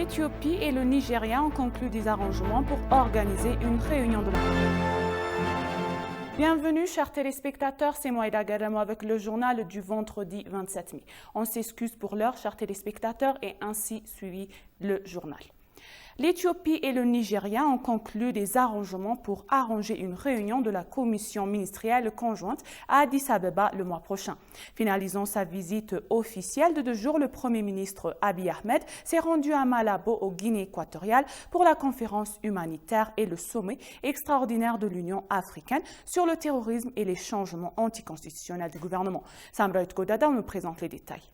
L'Éthiopie et le Nigeria ont conclu des arrangements pour organiser une réunion de la... Bienvenue, chers téléspectateurs, c'est Moïda Garamo avec le journal du vendredi 27 mai. On s'excuse pour l'heure, chers téléspectateurs, et ainsi suivi le journal. L'Éthiopie et le Nigeria ont conclu des arrangements pour arranger une réunion de la commission ministérielle conjointe à Addis Abeba le mois prochain. Finalisant sa visite officielle de 2 jours, le Premier ministre Abiy Ahmed s'est rendu à Malabo, au Guinée équatoriale, pour la conférence humanitaire et le sommet extraordinaire de l'Union africaine sur le terrorisme et les changements anticonstitutionnels du gouvernement. Samra Godada nous présente les détails.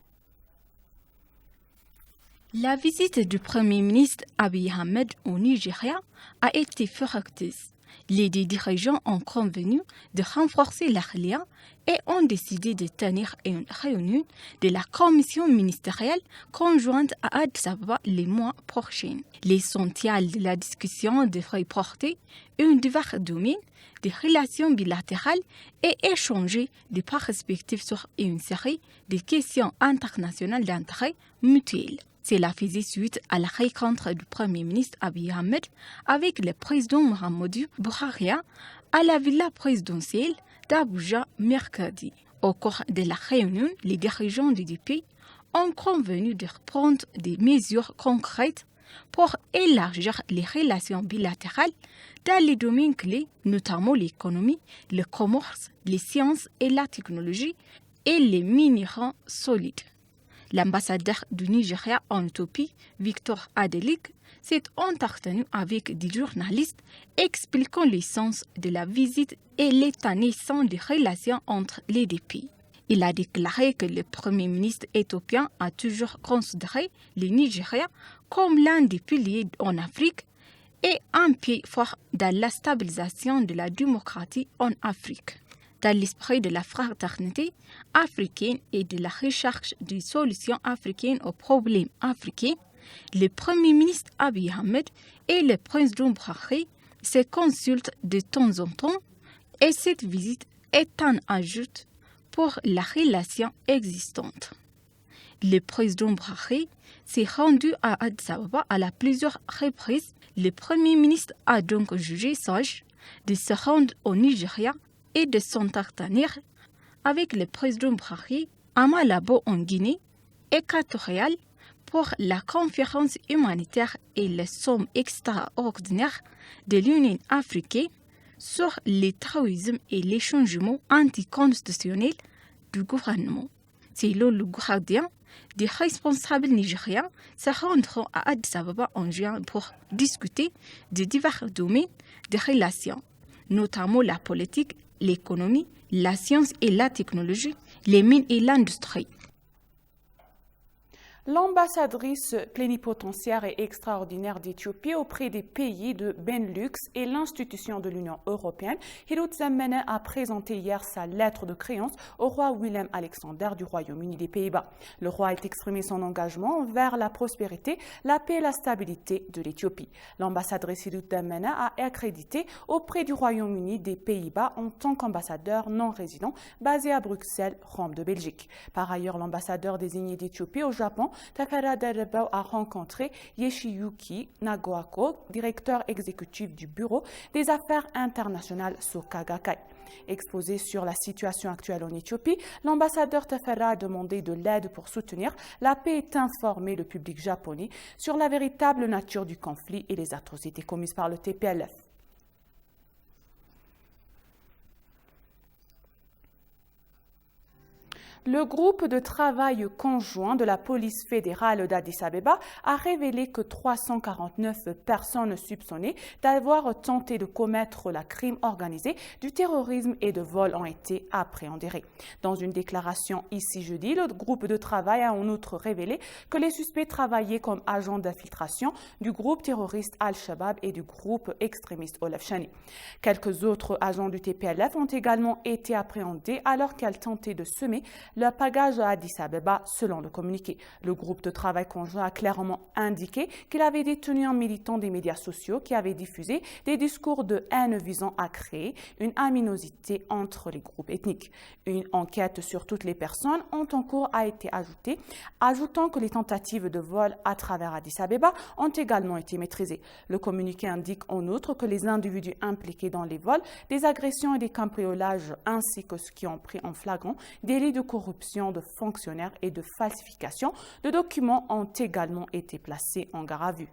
La visite du Premier ministre Abiy Ahmed au Nigeria a été fructueuse. Les deux dirigeants ont convenu de renforcer leurs liens et ont décidé de tenir une réunion de la commission ministérielle conjointe à Addis Abeba le mois prochain. L'essentiel de la discussion devrait porter un divers domaine des relations bilatérales et échanger des perspectives sur une série de questions internationales d'intérêt mutuel. Cela faisait suite à la rencontre du Premier ministre Abiy Ahmed avec le président Muhammadu Buhari à la villa présidentielle d'Abuja mercredi. Au cours de la réunion, les dirigeants du pays ont convenu de prendre des mesures concrètes pour élargir les relations bilatérales dans les domaines clés, notamment l'économie, le commerce, les sciences et la technologie et les minéraux solides. L'ambassadeur du Nigeria en Éthiopie, Victor Adelik, s'est entretenu avec des journalistes expliquant le sens de la visite et l'état naissant des relations entre les deux pays. Il a déclaré que le Premier ministre éthiopien a toujours considéré le Nigeria comme l'un des piliers en Afrique et un pied fort dans la stabilisation de la démocratie en Afrique. Dans l'esprit de la fraternité africaine et de la recherche de solutions africaines aux problèmes africains, le Premier ministre Abiy Ahmed et le président Buhari se consultent de temps en temps et cette visite est un ajout pour la relation existante. Le président Buhari s'est rendu à Addis Abeba à plusieurs reprises. Le Premier ministre a donc jugé sage de se rendre au Nigeria et de s'entretenir avec le président Buhari à Malabo en Guinée équatoriale pour la conférence humanitaire et le sommet extraordinaire de l'Union africaine sur le terrorisme et les changements anticonstitutionnels du gouvernement. Selon le Guardian, des responsables nigériens se rendront à Addis Abeba en juin pour discuter de divers domaines de relations, notamment la politique, l'économie, la science et la technologie, les mines et l'industrie. L'ambassadrice plénipotentiaire et extraordinaire d'Éthiopie auprès des pays de Benelux et l'institution de l'Union européenne, Hirut Zemmene, a présenté hier sa lettre de créance au roi Willem-Alexander du Royaume-Uni des Pays-Bas. Le roi a exprimé son engagement envers la prospérité, la paix et la stabilité de l'Éthiopie. L'ambassadrice Hirut Zemmene a accrédité auprès du Royaume-Uni des Pays-Bas en tant qu'ambassadeur non résident basé à Bruxelles, Rome de Belgique. Par ailleurs, l'ambassadeur désigné d'Éthiopie au Japon, Takara Derebau, a rencontré Yoshiyuki Nagawako, directeur exécutif du Bureau des affaires internationales Soka Gakkai. Exposé sur la situation actuelle en Éthiopie, l'ambassadeur Tefera a demandé de l'aide pour soutenir la paix et informer le public japonais sur la véritable nature du conflit et les atrocités commises par le TPLF. Le groupe de travail conjoint de la police fédérale d'Addis Abeba a révélé que 349 personnes soupçonnées d'avoir tenté de commettre la crime organisé, du terrorisme et de vol ont été appréhendées. Dans une déclaration ici jeudi, le groupe de travail a en outre révélé que les suspects travaillaient comme agents d'infiltration du groupe terroriste Al-Shabaab et du groupe extrémiste Olaf Shani. Quelques autres agents du TPLF ont également été appréhendés alors qu'elles tentaient de semer leur bagage à Addis Abeba, selon le communiqué. Le groupe de travail conjoint a clairement indiqué qu'il avait détenu un militant des médias sociaux qui avait diffusé des discours de haine visant à créer une animosité entre les groupes ethniques. Une enquête sur toutes les personnes en cours a été ajoutée, ajoutant que les tentatives de vol à travers Addis Abeba ont également été maîtrisées. Le communiqué indique en outre que les individus impliqués dans les vols, des agressions et des cambriolages ainsi que ceux qui ont pris en flagrant délits de corruption de fonctionnaires et de falsification de documents ont également été placés en garde à vue.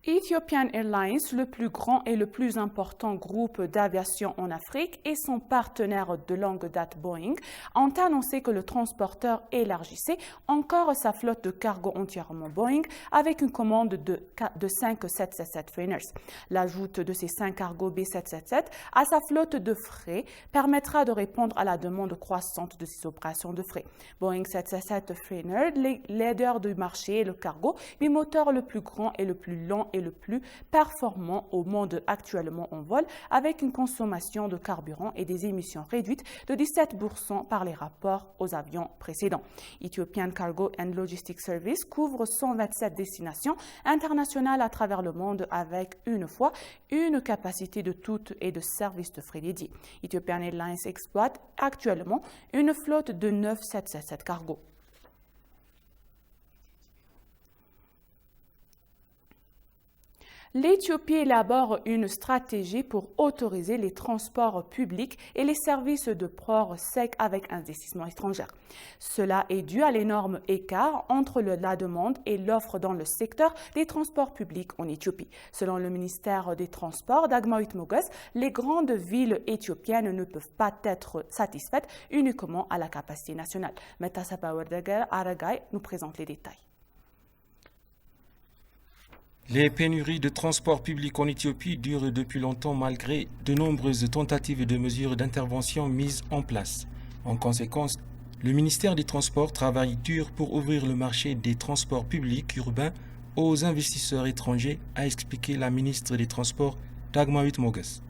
Ethiopian Airlines, le plus grand et le plus important groupe d'aviation en Afrique, et son partenaire de longue date Boeing ont annoncé que le transporteur élargissait encore sa flotte de cargo entièrement Boeing avec une commande de 5 777 Freighters. L'ajout de ces 5 cargos B777 à sa flotte de fret permettra de répondre à la demande croissante de ces opérations de fret. Boeing 777 Freighter, leader du marché et le cargo, bimoteur le plus grand et le plus long et le plus performant au monde actuellement en vol, avec une consommation de carburant et des émissions réduites de 17% par les rapports aux avions précédents. Ethiopian Cargo and Logistics Service couvre 127 destinations internationales à travers le monde avec une capacité de toute et de services de frais dédiés. Ethiopian Airlines exploite actuellement une flotte de 9 777 cargos. L'Éthiopie élabore une stratégie pour autoriser les transports publics et les services de port sec avec investissement étranger. Cela est dû à l'énorme écart entre la demande et l'offre dans le secteur des transports publics en Éthiopie. Selon le ministère des Transports d'Agmaoit Moges, les grandes villes éthiopiennes ne peuvent pas être satisfaites uniquement à la capacité nationale. Metasapa Werdeger Aragay nous présente les détails. Les pénuries de transport public en Éthiopie durent depuis longtemps malgré de nombreuses tentatives de mesures d'intervention mises en place. En conséquence, le ministère des Transports travaille dur pour ouvrir le marché des transports publics urbains aux investisseurs étrangers, a expliqué la ministre des Transports Dagmawit Moges.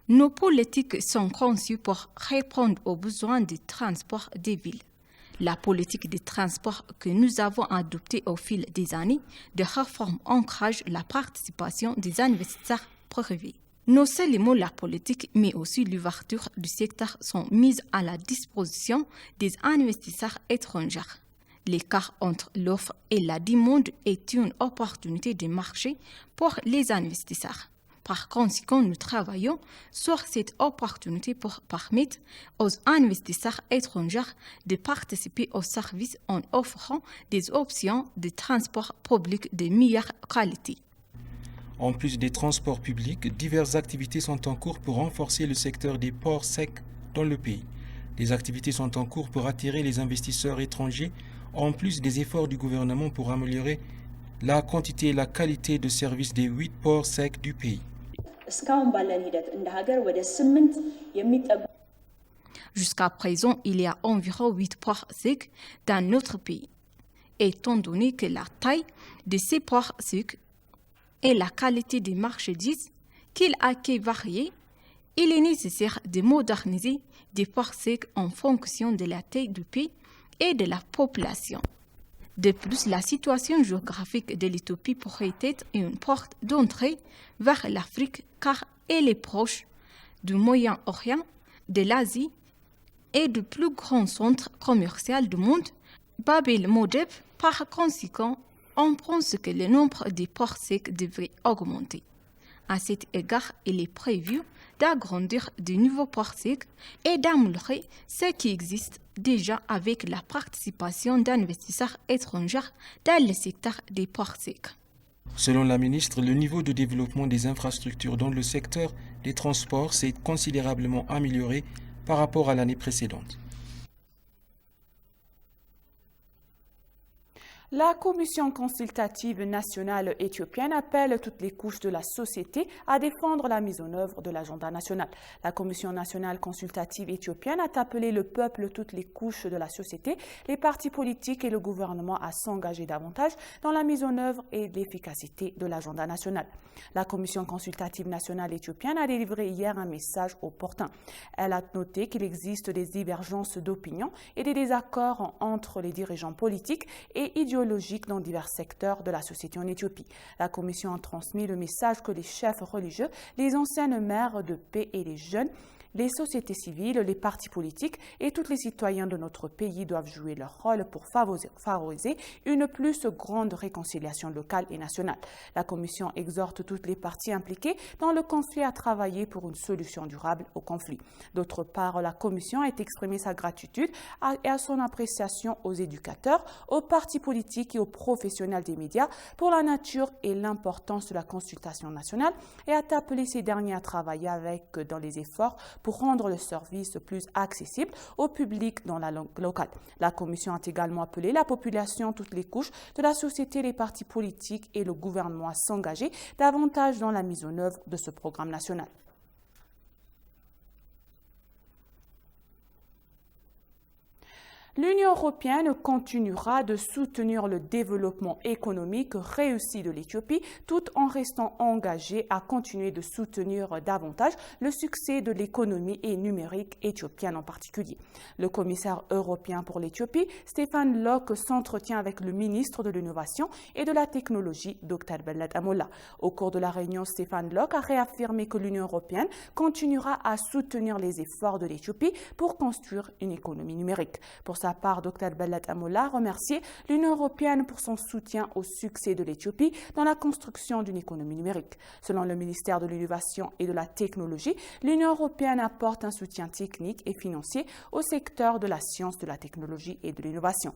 Nos politiques sont conçues pour répondre aux besoins des transports des villes. La politique de transport que nous avons adoptée au fil des années de réforme encourage la participation des investisseurs privés. Non seulement la politique, mais aussi l'ouverture du secteur sont mises à la disposition des investisseurs étrangers. L'écart entre l'offre et la demande est une opportunité de marché pour les investisseurs. Par conséquent, nous travaillons sur cette opportunité pour permettre aux investisseurs étrangers de participer au service en offrant des options de transport public de meilleure qualité. En plus des transports publics, diverses activités sont en cours pour renforcer le secteur des ports secs dans le pays. Les activités sont en cours pour attirer les investisseurs étrangers, en plus des efforts du gouvernement pour améliorer la quantité et la qualité de service des 8 ports secs du pays. Jusqu'à présent, il y a environ 8 ports secs dans notre pays. Étant donné que la taille de ces ports secs et la qualité des marchandises qu'ils accueillent varient, il est nécessaire de moderniser des ports secs en fonction de la taille du pays et de la population. De plus, la situation géographique de l'Éthiopie pourrait être une porte d'entrée vers l'Afrique car elle est proche du Moyen-Orient, de l'Asie et du plus grand centre commercial du monde, Bab el-Mandeb. Par conséquent, on pense que le nombre de ports secs devrait augmenter. À cet égard, il est prévu d'agrandir de nouveaux ports secs et d'améliorer ce qui existe déjà avec la participation d'investisseurs étrangers dans le secteur des ports secs. Selon la ministre, le niveau de développement des infrastructures dans le secteur des transports s'est considérablement amélioré par rapport à l'année précédente. La Commission consultative nationale éthiopienne appelle toutes les couches de la société à défendre la mise en œuvre de l'agenda national. La Commission nationale consultative éthiopienne a appelé le peuple, toutes les couches de la société, les partis politiques et le gouvernement à s'engager davantage dans la mise en œuvre et l'efficacité de l'agenda national. La Commission consultative nationale éthiopienne a délivré hier un message opportun. Elle a noté qu'il existe des divergences d'opinion et des désaccords entre les dirigeants politiques et idéologiques dans divers secteurs de la société en Éthiopie. La Commission a transmis le message que les chefs religieux, les anciennes mères de paix et les jeunes, les sociétés civiles, les partis politiques et tous les citoyens de notre pays doivent jouer leur rôle pour favoriser une plus grande réconciliation locale et nationale. La Commission exhorte toutes les parties impliquées dans le conflit à travailler pour une solution durable au conflit. D'autre part, la Commission a exprimé sa gratitude et à son appréciation aux éducateurs, aux partis politiques et aux professionnels des médias pour la nature et l'importance de la consultation nationale et a appelé ces derniers à travailler dans les efforts pour rendre le service plus accessible au public dans la langue locale. La Commission a également appelé la population, toutes les couches de la société, les partis politiques et le gouvernement à s'engager davantage dans la mise en œuvre de ce programme national. L'Union européenne continuera de soutenir le développement économique réussi de l'Éthiopie tout en restant engagée à continuer de soutenir davantage le succès de l'économie et numérique éthiopienne en particulier. Le commissaire européen pour l'Éthiopie, Stéphane Lok, s'entretient avec le ministre de l'Innovation et de la Technologie, Dr Bellet Amolla. Au cours de la réunion, Stéphane Lok a réaffirmé que l'Union européenne continuera à soutenir les efforts de l'Éthiopie pour construire une économie numérique. Pour sa part, Dr Bellet Amolla a remercié l'Union européenne pour son soutien au succès de l'Éthiopie dans la construction d'une économie numérique. Selon le ministère de l'Innovation et de la Technologie, l'Union européenne apporte un soutien technique et financier au secteur de la science, de la technologie et de l'innovation.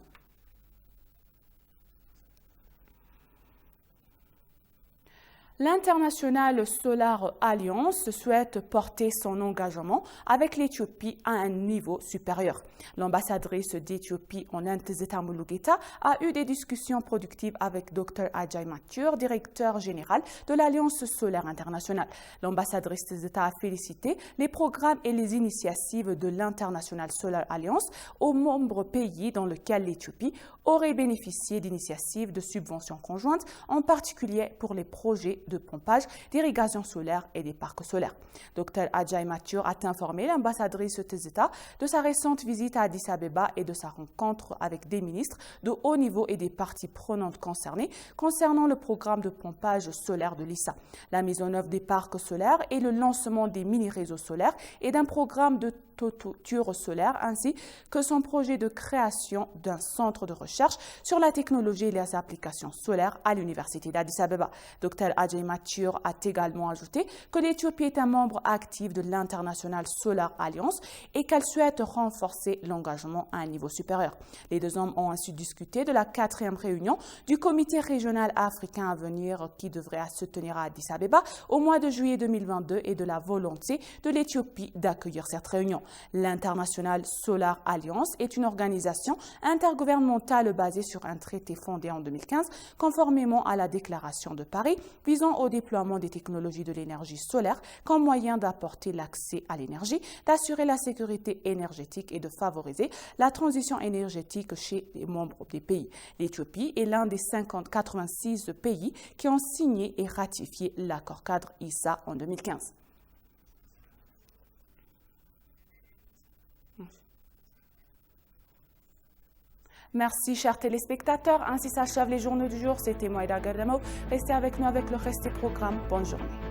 L'International Solar Alliance souhaite porter son engagement avec l'Éthiopie à un niveau supérieur. L'ambassadrice d'Éthiopie en Inde, Tizeta Mulugeta, a eu des discussions productives avec Dr Ajay Mathur, directeur général de l'Alliance solaire internationale. L'ambassadrice Tizeta a félicité les programmes et les initiatives de l'International Solar Alliance aux membres pays dans lesquels l'Éthiopie aurait bénéficié d'initiatives de subventions conjointes, en particulier pour les projets de pompage, d'irrigation solaire et des parcs solaires. Dr Ajay Mathur a informé l'ambassadrice Tizeta de sa récente visite à Addis Abeba et de sa rencontre avec des ministres de haut niveau et des parties prenantes concernées concernant le programme de pompage solaire de l'ISA, la mise en œuvre des parcs solaires et le lancement des mini-réseaux solaires et d'un programme de toiture solaire ainsi que son projet de création d'un centre de recherche sur la technologie et les applications solaires à l'université d'Addis Abeba. Dr Ajay Mathur a également ajouté que l'Éthiopie est un membre actif de l'International Solar Alliance et qu'elle souhaite renforcer l'engagement à un niveau supérieur. Les deux hommes ont ainsi discuté de la 4e réunion du comité régional africain à venir qui devrait se tenir à Addis Abeba au mois de juillet 2022 et de la volonté de l'Éthiopie d'accueillir cette réunion. L'International Solar Alliance est une organisation intergouvernementale basée sur un traité fondé en 2015, conformément à la déclaration de Paris, visant au déploiement des technologies de l'énergie solaire comme moyen d'apporter l'accès à l'énergie, d'assurer la sécurité énergétique et de favoriser la transition énergétique chez les membres des pays. L'Éthiopie est l'un des 86 pays qui ont signé et ratifié l'accord cadre ISA en 2015. Merci, chers téléspectateurs. Ainsi s'achèvent les journaux du jour. C'était Moïda Gardamo. Restez avec nous avec le reste des programmes. Bonne journée.